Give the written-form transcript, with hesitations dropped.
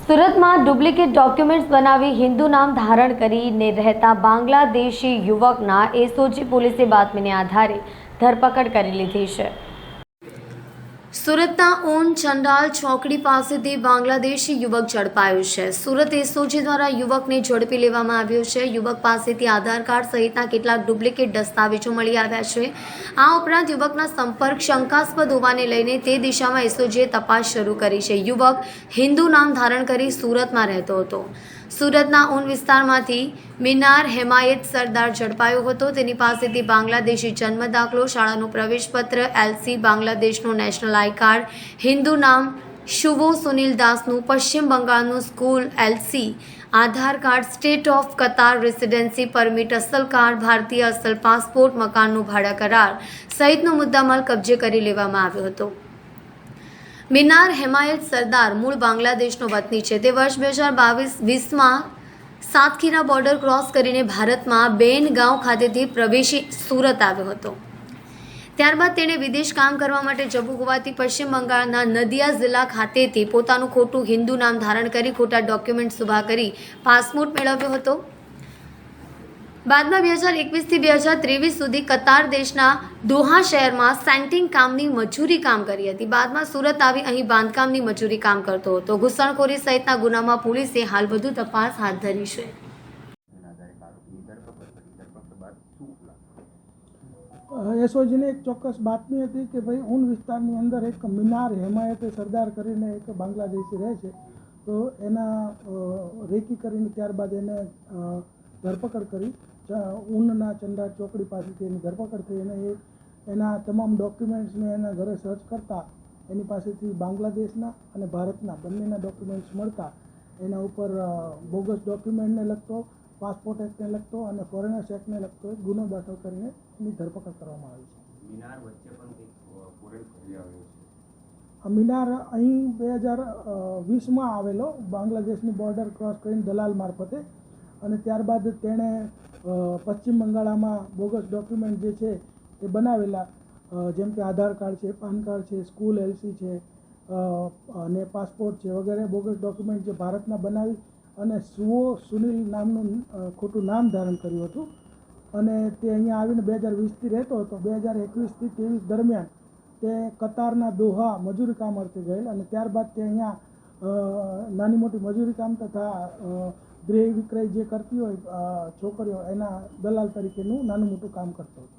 સુરતમાં duplicate documents બનાવી હિન્દુ નામ ધારણ કરીને રહેતા બાંગ્લાદેશી યુવકના એસઓજી પોલીસે બાતમીને આધારે ધરપકડ કરી લીધી છે। સુરતના ઓન ચંડાલ ચોકડી પાસેથી બાંગ્લાદેશી યુવક ઝડપાયો છે। સુરત એસઓજી દ્વારા યુવકને ઝડપી લેવામાં આવ્યો છે। યુવક પાસેથી આધાર કાર્ડ સહિતના કેટલાક ડુપ્લિકેટ દસ્તાવેજો મળી આવ્યા છે। આ ઉપરાંત યુવકના સંપર્ક શંકાસ્પદ હોવાને લઈને તે દિશામાં એસઓજીએ તપાસ શરૂ કરી છે। યુવક હિન્દુ નામ ધારણ કરી સુરતમાં રહેતો હતો। સુરતના ઓન વિસ્તારમાંથી મિનાર હેમાયત સરદાર ઝડપાયો હતો। તેની પાસેથી બાંગ્લાદેશી જન્મ દાખલો, શાળાનું પ્રવેશપત્ર, એલસી, બાંગ્લાદેશનું નેશનલ આઈ કાર્ડ, હિન્દુ નામ શુભો સુનિલ દાસનું પશ્ચિમ બંગાળનું school LC, Aadhaar card, state of Qatar residency permit, અસલ કાર્ડ, ભારતીય અસલ પાસપોર્ટ, મકાનનું ભાડા કરાર સહિતનો મુદ્દામાલ કબજે કરી લેવામાં આવ્યો હતો। મિનાર હેમાયત સરદાર મૂળ બાંગ્લાદેશનો વતની છે। તે વર્ષ 2022-20માં સાતખીરા બોર્ડર ક્રોસ કરીને ભારતમાં બેનગાંવ ખાતેથી પ્રવેશી સુરત આવ્યો હતો। ત્યારબાદ તેણે વિદેશ કામ કરવા માટે જવું હોવાથી પશ્ચિમ બંગાળના નદિયા જિલ્લા ખાતેથી પોતાનું ખોટું હિન્દુ નામ ધારણ કરી ખોટા ડોક્યુમેન્ટ ઉભા કરી પાસપોર્ટ મેળવ્યો હતો। બાદમાં 2021થી 2023 સુધી કતાર દેશના દોહા શહેરમાં સેન્ટિંગ કામની મજૂરી કામ કરી હતી। બાદમાં સુરત આવી અહીં બાંધકામની મજૂરી કામ કરતો હતો। ઘૂસણખોરી સહિતના ગુનામાં પોલીસે હાલ વધુ તપાસ હાથ ધરી છે। એસઓજીને એક ચોક્કસ બાતમી હતી કે ભાઈ ઊન વિસ્તારની અંદર એક મિનાર હેમાયતે સરદાર કરીને એક બાંગ્લાદેશી રહે છે, તો એના રેકી કરીને ત્યારબાદ એને ધરપકડ કરી। ઊનના ચંડાળ ચોકડી પાસેથી એની ધરપકડ થઈ અને એના તમામ ડોક્યુમેન્ટ્સને એના ઘરે સર્ચ કરતાં એની પાસેથી બાંગ્લાદેશના અને ભારતના બંનેના ડોક્યુમેન્ટ્સ મળતા એના ઉપર બોગસ ડોક્યુમેન્ટને લગતો, પાસપોર્ટ એક્ટને લગતો અને ફોરેનર્સ એક્ટને લગતો એક ગુનો દાખલ કરીને એની ધરપકડ કરવામાં આવી છે। મિનાર વચ્ચે પણ કંઈક ફોરેન ફરી આવ્યો છે। મિનાર અહીં 2020માં આવેલો, બાંગ્લાદેશની બોર્ડર ક્રોસ કરીને દલાલ મારફતે, અને ત્યારબાદ તેણે પશ્ચિમ બંગાળમાં બોગસ ડોક્યુમેન્ટ જે છે એ બનાવેલા, જેમ કે આધાર કાર્ડ છે, પાન કાર્ડ છે, સ્કૂલ એલસી છે અને પાસપોર્ટ છે વગેરે બોગસ ડોક્યુમેન્ટ જે ભારતના બનાવી અને શુભો સુનિલ નામનું ખોટું નામ ધારણ કર્યું હતું અને તે અહીંયા આવીને 2020થી રહેતો હતો। 2021થી 23 દરમિયાન તે કતારના દોહા મજૂરી કામ અર્થે ગયેલ અને ત્યારબાદ તે અહીંયા નાની મોટી મજૂરી કામ તથા ગૃહ વિક્રય જે કરતી હોય છોકરીઓ એના દલાલ તરીકેનું નાનું મોટું કામ કરતો હતો।